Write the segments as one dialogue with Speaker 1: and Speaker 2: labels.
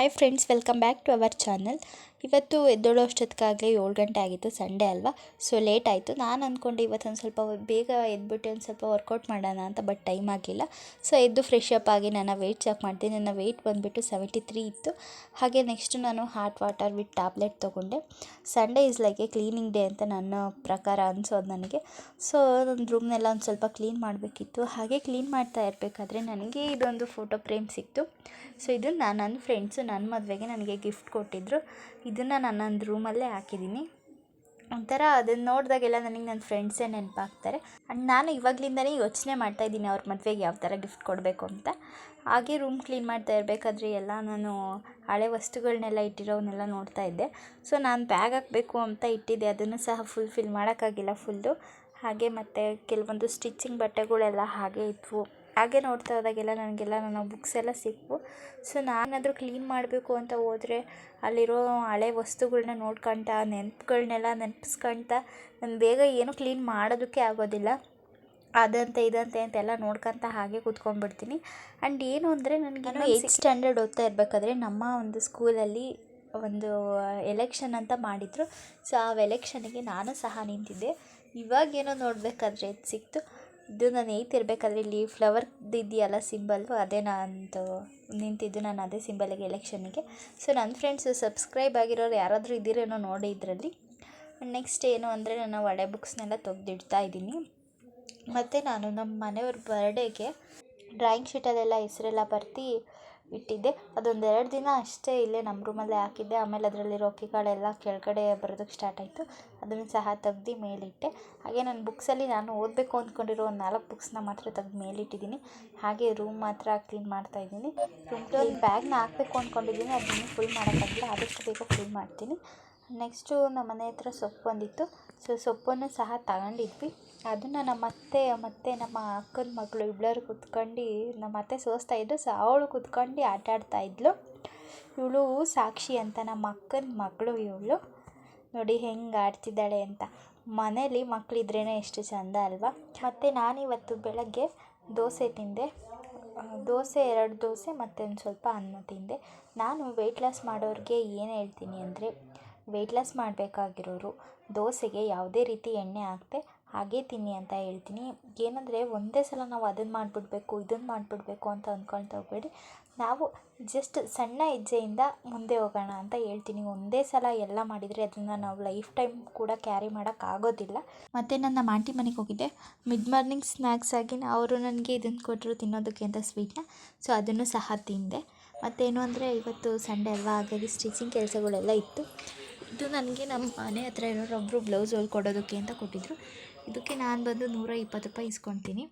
Speaker 1: Hi friends, welcome back to our channel. ಇವತ್ತು ಎದ್ದೇಳೋ ಅಷ್ಟೊತ್ತಿಗಾಗಲೇ 7 ಗಂಟೆ ಆಗಿತ್ತು. ಸಂಡೇ ಅಲ್ವಾ, ಸೊ ಲೇಟ್ ಆಯಿತು. ನಾನು ಅಂದ್ಕೊಂಡೆ ಇವತ್ತು ಸ್ವಲ್ಪ ಬೇಗ ಎದ್ಬಿಟ್ಟು ಒಂದು ಸ್ವಲ್ಪ ವರ್ಕೌಟ್ ಮಾಡೋಣ ಅಂತ, ಬಟ್ ಟೈಮ್ ಆಗಲಿಲ್ಲ. ಸೊ ಎದ್ದು ಫ್ರೆಶ್ ಅಪ್ ಆಗಿ ನಾನು ವೆಯ್ಟ್ ಚೆಕ್ ಮಾಡ್ತೀನಿ. ನನ್ನ ವೆಯ್ಟ್ ಬಂದುಬಿಟ್ಟು 73 ಇತ್ತು. ಹಾಗೆ ನೆಕ್ಸ್ಟು ನಾನು ಹಾಟ್ ವಾಟರ್ ವಿತ್ ಟ್ಯಾಬ್ಲೆಟ್ ತೊಗೊಂಡೆ. Sunday is like A cleaning day ಅಂತ ನನ್ನ ಪ್ರಕಾರ ಅನಿಸೋದು ನನಗೆ. ಸೊ ನನ್ನ ರೂಮ್ನೆಲ್ಲ ಒಂದು ಸ್ವಲ್ಪ ಕ್ಲೀನ್ ಮಾಡಬೇಕಿತ್ತು. ಹಾಗೆ ಕ್ಲೀನ್ ಮಾಡ್ತಾ ಇರಬೇಕಾದ್ರೆ ನನಗೆ ಇದೊಂದು ಫೋಟೋ ಫ್ರೇಮ್ ಸಿಕ್ತು. ಸೊ ಇದನ್ನು ನನ್ನ ಫ್ರೆಂಡ್ಸು ನನ್ನ ಮದುವೆಗೆ ನನಗೆ ಗಿಫ್ಟ್ ಕೊಟ್ಟಿದ್ದರು. ಇದನ್ನು ನಾನು ನನ್ನ ರೂಮಲ್ಲೇ ಹಾಕಿದ್ದೀನಿ. ಒಂಥರ ಅದನ್ನು ನೋಡಿದಾಗೆಲ್ಲ ನನಗೆ ನನ್ನ ಫ್ರೆಂಡ್ಸೇ ನೆನಪಾಗ್ತಾರೆ. ಆ್ಯಂಡ್ ನಾನು ಇವಾಗಲಿಂದನೇ ಯೋಚನೆ ಮಾಡ್ತಾಯಿದ್ದೀನಿ ಅವ್ರ ಮದುವೆಗೆ ಯಾವ ಥರ ಗಿಫ್ಟ್ ಕೊಡಬೇಕು ಅಂತ. ಹಾಗೆ ರೂಮ್ ಕ್ಲೀನ್ ಮಾಡ್ತಾ ಇರಬೇಕಾದ್ರೆ ಎಲ್ಲ ನಾನು ಹಳೆ ವಸ್ತುಗಳನ್ನೆಲ್ಲ ಇಟ್ಟಿರೋವನ್ನೆಲ್ಲ ನೋಡ್ತಾ ಇದ್ದೆ. ಸೊ ನಾನು ಬ್ಯಾಗ್ ಹಾಕಬೇಕು ಅಂತ ಇಟ್ಟಿದ್ದೆ, ಅದನ್ನು ಸಹ ಫಿಲ್ ಮಾಡೋಕ್ಕಾಗಿಲ್ಲ ಫುಲ್ಲು. ಹಾಗೆ ಮತ್ತು ಕೆಲವೊಂದು ಸ್ಟಿಚಿಂಗ್ ಬಟ್ಟೆಗಳೆಲ್ಲ ಹಾಗೆ ಇದ್ವು. ಹಾಗೆ ನೋಡ್ತಾ ಹೋದಾಗೆಲ್ಲ ನನಗೆಲ್ಲ ನನ್ನ ಬುಕ್ಸ್ ಎಲ್ಲ ಸಿಕ್ವು. ಸೊ ನಾನಾದರೂ ಕ್ಲೀನ್ ಮಾಡಬೇಕು ಅಂತ ಹೋದರೆ ಅಲ್ಲಿರೋ ಹಳೆ ವಸ್ತುಗಳನ್ನ ನೋಡ್ಕೊಳ್ತಾ ನೆನಪುಗಳನ್ನೆಲ್ಲ ನೆನಪಿಸ್ಕೊಳ್ತಾ ನಾನು ಬೇಗ ಏನೂ ಕ್ಲೀನ್ ಮಾಡೋದಕ್ಕೆ ಆಗೋದಿಲ್ಲ. ಅದಂತೆ ಇದಂತೆ ಅಂತೆಲ್ಲ ನೋಡ್ಕೊತ ಹಾಗೆ ಕೂತ್ಕೊಂಡ್ಬಿಡ್ತೀನಿ. ಆ್ಯಂಡ್ ಏನು ಅಂದರೆ ನನಗೆ 8th ಸ್ಟ್ಯಾಂಡರ್ಡ್ ಓದ್ತಾ ಇರಬೇಕಾದ್ರೆ ನಮ್ಮ ಒಂದು ಸ್ಕೂಲಲ್ಲಿ ಒಂದು ಎಲೆಕ್ಷನ್ ಅಂತ ಮಾಡಿದರು. ಸೊ ಆ ಎಲೆಕ್ಷನಿಗೆ ನಾನು ಸಹ ನಿಂತಿದ್ದೆ. ಇವಾಗೇನೋ ನೋಡಬೇಕಾದ್ರೆ ಇದು ಸಿಕ್ತು. ಇದು ನಾನು 8th ಇರಬೇಕಾದ್ರೆ ಇಲ್ಲಿ ಫ್ಲವರ್ದು ಇದೆಯಲ್ಲ ಸಿಂಬಲ್ಲು, ಅದೇ ನಾನು ನಿಂತಿದ್ದು. ನಾನು ಅದೇ ಸಿಂಬಲಿಗೆ ಎಲೆಕ್ಷನ್ನಿಗೆ. ಸೊ ನನ್ನ ಫ್ರೆಂಡ್ಸು ಸಬ್ಸ್ಕ್ರೈಬ್ ಆಗಿರೋರು ಯಾರಾದರೂ ಇದ್ದೀರೇನೋ ನೋಡಿ ಇದರಲ್ಲಿ. ನೆಕ್ಸ್ಟ್ ಏನು ಅಂದರೆ ನಾನು ಹಳೆ ಬುಕ್ಸ್ನೆಲ್ಲ ತೆಗೆದಿಡ್ತಾ ಇದ್ದೀನಿ. ಮತ್ತು ನಾನು ನಮ್ಮ ಮನೆಯವ್ರ ಬರ್ಡೇಗೆ ಡ್ರಾಯಿಂಗ್ ಶೀಟಲ್ಲೆಲ್ಲ ಹೆಸರೆಲ್ಲ ಬರ್ದು ಇಟ್ಟಿದ್ದೆ. ಅದೊಂದು 2 ದಿನ ಅಷ್ಟೇ ಇಲ್ಲೇ ನಮ್ಮ ರೂಮಲ್ಲೇ ಹಾಕಿದ್ದೆ. ಆಮೇಲೆ ಅದರಲ್ಲಿರೋ ಅಕ್ಕಿಕಾಳೆಲ್ಲ ಕೆಳಗಡೆ ಬರೋದಕ್ಕೆ ಸ್ಟಾರ್ಟ್ ಆಯಿತು. ಅದನ್ನು ಸಹ ತೆಗ್ದು ಮೇಲಿಟ್ಟೆ. ಹಾಗೆ ನನ್ನ ಬುಕ್ಸಲ್ಲಿ ನಾನು ಓದಬೇಕು ಅಂದ್ಕೊಂಡಿರೋ ಒಂದು 4 ಬುಕ್ಸ್ನ ಮಾತ್ರ ತೆಗ್ದು ಮೇಲಿಟ್ಟಿದ್ದೀನಿ. ಹಾಗೆ ರೂಮ್ ಮಾತ್ರ ಕ್ಲೀನ್ ಮಾಡ್ತಾಯಿದ್ದೀನಿ. ರೂಮ್ಗೆ ಬ್ಯಾಗ್ನ ಹಾಕಬೇಕು ಅಂದ್ಕೊಂಡಿದ್ದೀನಿ, ಅದನ್ನು ಫುಲ್ ಮಾಡೋಕ್ಕಾಗಿಲ್ಲ. ಆದಷ್ಟು ಬೇಗ ಫುಲ್ ಮಾಡ್ತೀನಿ. ನೆಕ್ಸ್ಟು ನಮ್ಮ ಮನೆ ಹತ್ರ ಸೊಪ್ಪು ಬಂದಿತ್ತು. ಸೊ ಸೊಪ್ಪನ್ನು ಸಹ ತಗೊಂಡಿದ್ವಿ. ಅದನ್ನು ನಮ್ಮ ಅತ್ತೆ ಮತ್ತು ನಮ್ಮ ಅಕ್ಕನ ಮಗಳು ಇಬ್ಬರು ಕುತ್ಕೊಂಡು ನಮ್ಮ ಅತ್ತೆ ಸೋಸ್ತಾಯಿದ್ದು. ಸೊ ಅವಳು ಕುತ್ಕೊಂಡು ಆಟ ಆಡ್ತಾಯಿದ್ಲು. ಇವಳು ಸಾಕ್ಷಿ ಅಂತ ನಮ್ಮ ಅಕ್ಕನ ಮಗಳು. ಇವಳು ನೋಡಿ ಹೆಂಗೆ ಆಡ್ತಿದ್ದಾಳೆ ಅಂತ. ಮನೇಲಿ ಮಕ್ಕಳಿದ್ರೇ ಎಷ್ಟು ಚೆಂದ ಅಲ್ವಾ. ಮತ್ತು ನಾನಿವತ್ತು ಬೆಳಗ್ಗೆ ದೋಸೆ ತಿಂದೆ. 2 ದೋಸೆ ಮತ್ತು ಒಂದು ಸ್ವಲ್ಪ ಅನ್ನ ತಿಂದೆ. ನಾನು ವೆಯ್ಟ್ ಲಾಸ್ ಮಾಡೋರಿಗೆ ಏನು ಹೇಳ್ತೀನಿ ಅಂದರೆ, ವೆಯ್ಟ್ ಲಾಸ್ ಮಾಡಬೇಕಾಗಿರೋರು ದೋಸೆಗೆ ಯಾವುದೇ ರೀತಿ ಎಣ್ಣೆ ಹಾಕದೆ ಹಾಗೇ ತಿನ್ನಿ ಅಂತ ಹೇಳ್ತೀನಿ. ಏನಂದರೆ ಒಂದೇ ಸಲ ನಾವು ಅದನ್ನು ಮಾಡಿಬಿಡ್ಬೇಕು ಇದನ್ನು ಮಾಡಿಬಿಡ್ಬೇಕು ಅಂತ ಅಂದ್ಕೊಳ್ತಾ ಹೋಗಬೇಡಿ. ನಾವು ಜಸ್ಟ್ ಸಣ್ಣ ಹೆಜ್ಜೆಯಿಂದ ಮುಂದೆ ಹೋಗೋಣ ಅಂತ ಹೇಳ್ತೀನಿ. ಒಂದೇ ಸಲ ಎಲ್ಲ ಮಾಡಿದರೆ ಅದನ್ನು ನಾವು ಲೈಫ್ ಟೈಮ್ ಕೂಡ ಕ್ಯಾರಿ ಮಾಡೋಕ್ಕಾಗೋದಿಲ್ಲ. ಮತ್ತು ನನ್ನ ಆಂಟಿ ಮನೆಗೆ ಹೋಗಿದ್ದೆ. ಮಿಡ್ ಮಾರ್ನಿಂಗ್ ಸ್ನ್ಯಾಕ್ಸ್ ಆಗಿ ಅವರು ನನಗೆ ಇದನ್ನು ಕೊಟ್ಟರು ತಿನ್ನೋದಕ್ಕೆ ಅಂತ ಸ್ವೀಟ್ನ. ಸೊ ಅದನ್ನು ಸಹ ತಿಂದೆ. ಮತ್ತೇನು ಅಂದರೆ ಇವತ್ತು ಸಂಡೇ ಅಲ್ವಾ, ಹಾಗಾಗಿ ಸ್ಟಿಚಿಂಗ್ ಕೆಲಸಗಳೆಲ್ಲ ಇತ್ತು. ಇದು ನನಗೆ ನಮ್ಮ ಮನೆ ಹತ್ರ ಇರೋರೊಬ್ಬರು ಬ್ಲೌಸ್ ಹೊಲ್ಕೊಡೋದಕ್ಕೆ ಅಂತ ಕೊಟ್ಟಿದ್ದರು. ಇದಕ್ಕೆ ನಾನು ಬಂದು 120 ರೂಪಾಯಿ ಇಸ್ಕೊತೀನಿ.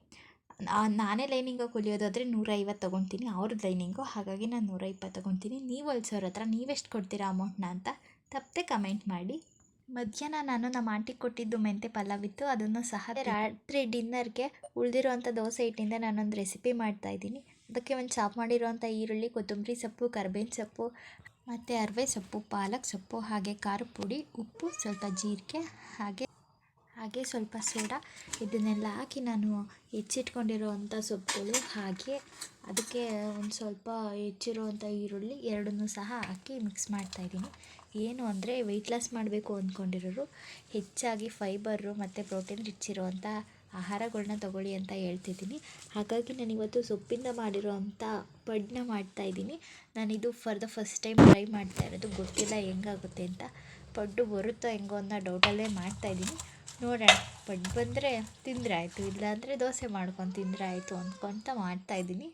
Speaker 1: ನಾನೇ ಲೈನಿಂಗಾಗಿ ಹೊಲಿಯೋದಾದರೆ 150 ತೊಗೊತೀನಿ, ಅವ್ರದ್ದು ಲೈನಿಂಗು. ಹಾಗಾಗಿ ನಾನು 120 ತೊಗೊತೀನಿ. ನೀವು ಹೊಲ್ಸೋರ ಹತ್ರ ನೀವೆಷ್ಟು ಕೊಡ್ತೀರಾ ಅಮೌಂಟ್ನ ಅಂತ ತಪ್ಪದೆ ಕಮೆಂಟ್ ಮಾಡಿ. ಮಧ್ಯಾಹ್ನ ನಾನು ನಮ್ಮ ಆಂಟಿಗೆ ಕೊಟ್ಟಿದ್ದು ಮೆಂತೆ ಪಲಾವ್ ಇತ್ತು, ಅದನ್ನು ಸಹ ರಾತ್ರಿ ಡಿನ್ನರ್ಗೆ ಉಳಿದಿರೋವಂಥ ದೋಸೆ ಹಿಟ್ಟಿಂದ ನಾನೊಂದು ರೆಸಿಪಿ ಮಾಡ್ತಾಯಿದ್ದೀನಿ. ಅದಕ್ಕೆ ಒಂದು ಚಾಪ್ ಮಾಡಿರೋವಂಥ ಈರುಳ್ಳಿ, ಕೊತ್ತಂಬರಿ ಸೊಪ್ಪು, ಕರಿಬೇವಿನ ಸೊಪ್ಪು ಮತ್ತು ಅರಿವೆ ಸೊಪ್ಪು, ಪಾಲಕ್ ಸೊಪ್ಪು, ಹಾಗೆ ಖಾರದ ಪುಡಿ, ಉಪ್ಪು, ಸ್ವಲ್ಪ ಜೀರಿಗೆ, ಹಾಗೆ ಸ್ವಲ್ಪ ಸೋಡಾ, ಇದನ್ನೆಲ್ಲ ಹಾಕಿ ನಾನು ಹೆಚ್ಚಿಟ್ಕೊಂಡಿರೋವಂಥ ಸೊಪ್ಪುಗಳು, ಹಾಗೆ ಅದಕ್ಕೆ ಒಂದು ಸ್ವಲ್ಪ ಹೆಚ್ಚಿರುವಂಥ ಈರುಳ್ಳಿ ಎರಡನ್ನೂ ಸಹ ಹಾಕಿ ಮಿಕ್ಸ್ ಮಾಡ್ತಾಯಿದ್ದೀನಿ. ಏನು ಅಂದರೆ ವೆಯ್ಟ್ ಲಾಸ್ ಮಾಡಬೇಕು ಅಂದ್ಕೊಂಡಿರೋರು ಹೆಚ್ಚಾಗಿ ಫೈಬರು ಮತ್ತು ಪ್ರೋಟೀನ್ ರಿಚ್ ಇರುವಂಥ ಆಹಾರಗಳನ್ನ ತಗೊಳ್ಳಿ ಅಂತ ಹೇಳ್ತಿದ್ದೀನಿ. ಹಾಗಾಗಿ ನಾನಿವತ್ತು ಸೊಪ್ಪಿಂದ ಮಾಡಿರೋವಂಥ ಪಡ್ನ ಮಾಡ್ತಾಯಿದ್ದೀನಿ. ನಾನಿದು for the first time try ಮಾಡ್ತಾ ಇರೋದು. ಗೊತ್ತಿಲ್ಲ ಹೆಂಗಾಗುತ್ತೆ ಅಂತ. ಪಡ್ಡು ಬರುತ್ತೋ ಹೆಂಗೋ ಅನ್ನೋ ಡೌಟಲ್ಲೇ ಮಾಡ್ತಾಯಿದ್ದೀನಿ. ನೋಡೋಣ, ಪಡ್ಡು ಬಂದರೆ ತಿಂದರೆ ಆಯಿತು, ಇಲ್ಲಾಂದರೆ ದೋಸೆ ಮಾಡ್ಕೊಂಡು ತಿಂದರೆ ಆಯಿತು ಅಂದ್ಕೊತ ಮಾಡ್ತಾಯಿದ್ದೀನಿ.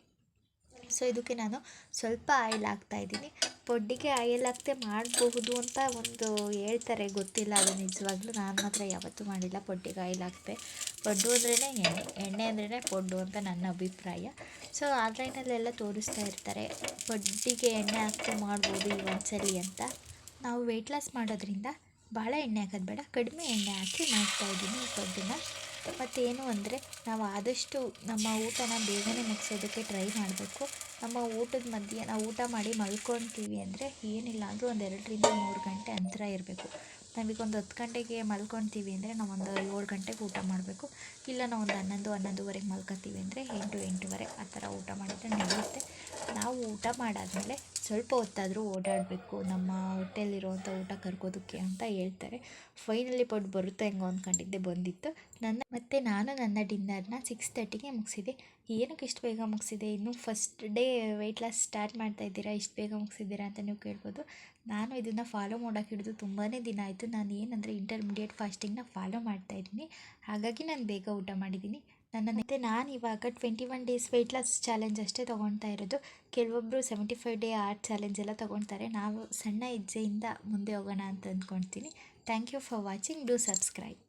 Speaker 1: ಸೊ ಇದಕ್ಕೆ ನಾನು ಸ್ವಲ್ಪ ಆಯಿಲ್ ಹಾಕ್ತಾಯಿದ್ದೀನಿ. ಪಡ್ಡಿಗೆ ಆಯಿಲ್ ಹಾಕ್ತೆ ಮಾಡಬಹುದು ಅಂತ ಒಂದು ಹೇಳ್ತಾರೆ, ಗೊತ್ತಿಲ್ಲ ಅದು ನಿಜವಾಗ್ಲೂ. ನಾನು ಮಾತ್ರ ಯಾವತ್ತೂ ಮಾಡಿಲ್ಲ ಪಡ್ಡಿಗೆ ಆಯಿಲ್ ಹಾಕ್ತೆ. ಪಡ್ಡು ಅಂದ್ರೇ ಎಣ್ಣೆ ಅಂದ್ರೇ ಪಡ್ಡು ಅಂತ ನನ್ನ ಅಭಿಪ್ರಾಯ. ಸೊ ಆನ್ಲೈನಲ್ಲೆಲ್ಲ ತೋರಿಸ್ತಾ ಇರ್ತಾರೆ ಪಡ್ಡಿಗೆ ಎಣ್ಣೆ ಹಾಕ್ತೆ ಮಾಡ್ಬೋದು ಈ ಒಂದ್ಸಲಿ ಅಂತ. ನಾವು ವೆಯ್ಟ್ ಲಾಸ್ ಮಾಡೋದ್ರಿಂದ ಭಾಳ ಎಣ್ಣೆ ಹಾಕೋದು ಬೇಡ, ಕಡಿಮೆ ಎಣ್ಣೆ ಹಾಕಿ ಮಾಡ್ತಾಯಿದ್ದೀನಿ ಈ ಪಡ್ಡನ್ನ. ಮತ್ತೇನು ಅಂದರೆ ನಾವು ಆದಷ್ಟು ನಮ್ಮ ಊಟನ ಬೇಗನೆ ಮುಗಿಸೋದಕ್ಕೆ ಟ್ರೈ ಮಾಡಬೇಕು. ನಮ್ಮ ಊಟದ ಮಧ್ಯೆ ನಾವು ಊಟ ಮಾಡಿ ಮಲ್ಕೊತೀವಿ ಅಂದರೆ ಏನಿಲ್ಲ ಅಂದರೂ ಒಂದು 2 ರಿಂದ 3 ಗಂಟೆ ಅಂತರ ಇರಬೇಕು. ನಾವೀಗ ಒಂದು 10 ಗಂಟೆಗೆ ಮಲ್ಕೊತೀವಿ ಅಂದರೆ ನಾವೊಂದು 7 ಗಂಟೆಗೆ ಊಟ ಮಾಡಬೇಕು. ಇಲ್ಲ ನಾವು ಒಂದು 11-11:30 ಮಲ್ಕೊತೀವಿ ಅಂದರೆ 8-8:30 ಆ ಥರ ಊಟ ಮಾಡಿದರೆ ನಡೆಯುತ್ತೆ. ನಾವು ಊಟ ಮಾಡಾದಮೇಲೆ ಸ್ವಲ್ಪ ಹೊತ್ತಾದರೂ ಓಡಾಡಬೇಕು ನಮ್ಮ ಹೊಟ್ಟೆಲಿರುವಂಥ ಊಟ ಕರ್ಗೋದಕ್ಕೆ ಅಂತ ಹೇಳ್ತಾರೆ. ಫೈನಲಿ ಬರುತ್ತೆ ಹೆಂಗೋ ಅಂದ್ಕೊಂಡಿದ್ದೆ, ಬಂದಿತ್ತು. ನಾನು ನನ್ನ ಡಿನ್ನರ್ನ 6:30ಗೆ ಮುಗಿಸಿದೆ. ಏನಕ್ಕೆ ಇಷ್ಟು ಬೇಗ ಮುಗಿಸಿದೆ? ಇನ್ನೂ first day weight loss start ಮಾಡ್ತಾ ಇದ್ದೀರಾ, ಇಷ್ಟು ಬೇಗ ಮುಗಿಸಿದ್ದೀರಾ ಅಂತ ನೀವು ಕೇಳ್ಬೋದು. ನಾನು ಇದನ್ನು ಫಾಲೋ ಮಾಡೋಕ್ಕೆ ಹಿಡಿದು ತುಂಬಾ ದಿನ ಆಯಿತು. ನಾನು ಏನಂದರೆ ಇಂಟರ್ಮೀಡಿಯೇಟ್ ಫಾಸ್ಟಿಂಗ್ನ ಫಾಲೋ ಮಾಡ್ತಾಯಿದ್ದೀನಿ, ಹಾಗಾಗಿ ನಾನು ಬೇಗ ಊಟ ಮಾಡಿದ್ದೀನಿ. ನಾನು ಇವಾಗ 21 ಡೇಸ್ ವೆಯ್ಟ್ ಲಾಸ್ ಚಾಲೆಂಜ್ ಅಷ್ಟೇ ತೊಗೊಳ್ತಾ ಇರೋದು. ಕೆಲವೊಬ್ಬರು 75 ಡೇ ಆರ್ಟ್ ಚಾಲೆಂಜ್ ಎಲ್ಲ ತೊಗೊಳ್ತಾರೆ. ನಾವು ಸಣ್ಣ ಹೆಜ್ಜೆಯಿಂದ ಮುಂದೆ ಹೋಗೋಣ ಅಂತ ಅಂದ್ಕೊಳ್ತೀನಿ. Thank you for watching. Do subscribe.